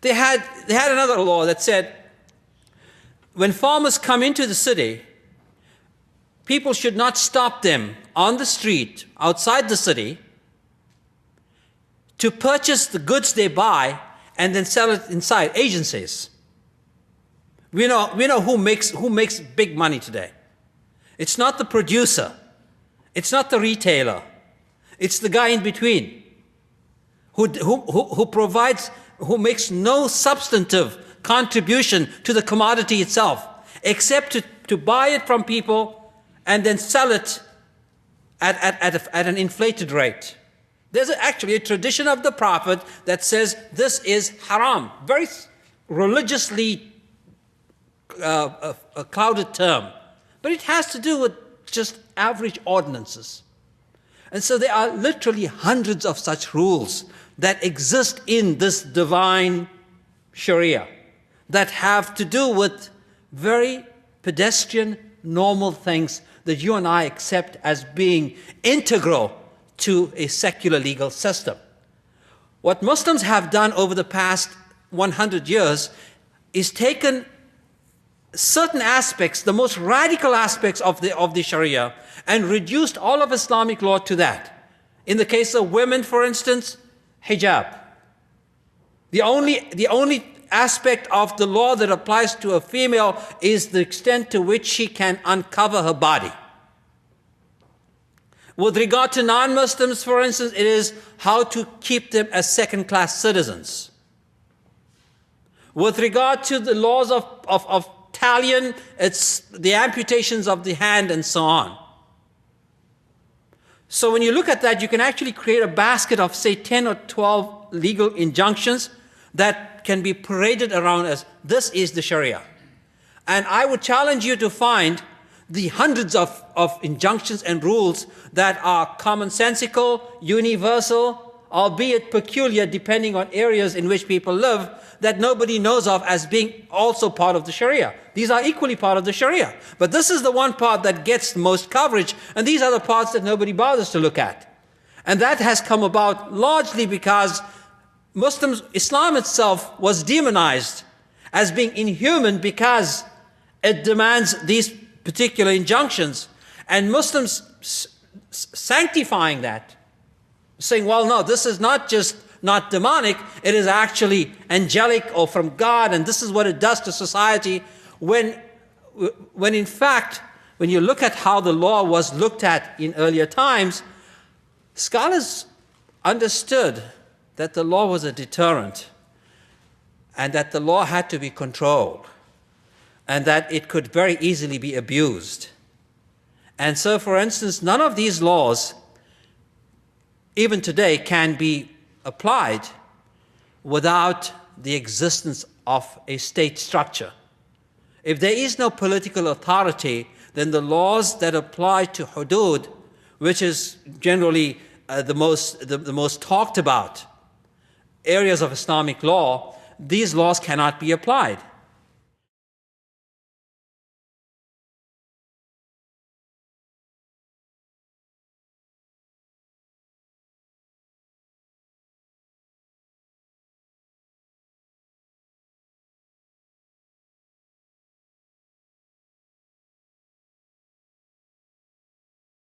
They had another law that said when farmers come into the city, people should not stop them on the street outside the city to purchase the goods they buy and then sell it inside. Agencies. We know who makes big money today. It's not the producer. It's not the retailer. It's the guy in between who provides, who makes no substantive contribution to the commodity itself, except to buy it from people and then sell it at an inflated rate. There's actually a tradition of the Prophet that says this is haram, very religiously a clouded term, but it has to do with just average ordinances. And so there are literally hundreds of such rules that exist in this divine Shari'ah that have to do with very pedestrian, normal things that you and I accept as being integral to a secular legal system. What Muslims have done over the past 100 years is taken certain aspects, the most radical aspects of the Shari'ah, and reduced all of Islamic law to that. In the case of women, for instance, hijab. The only aspect of the law that applies to a female is the extent to which she can uncover her body. With regard to non-Muslims, for instance, it is how to keep them as second-class citizens. With regard to the laws of talion, it's the amputations of the hand and so on. So when you look at that, you can actually create a basket of, say, 10 or 12 legal injunctions that can be paraded around as this is the Sharia. And I would challenge you to find the hundreds of injunctions and rules that are commonsensical, universal, albeit peculiar depending on areas in which people live, that nobody knows of as being also part of the Sharia. These are equally part of the Sharia. But this is the one part that gets the most coverage, and these are the parts that nobody bothers to look at. And that has come about largely because Islam itself was demonized as being inhuman because it demands these particular injunctions, and Muslims sanctifying that, saying, well, no, this is not just not demonic, it is actually angelic or from God, and this is what it does to society, when in fact, when you look at how the law was looked at in earlier times, scholars understood that the law was a deterrent, and that the law had to be controlled, and that it could very easily be abused. And so, for instance, none of these laws, even today, can be applied without the existence of a state structure. If there is no political authority, then the laws that apply to hudud, which is generally the most talked about areas of Islamic law, these laws cannot be applied.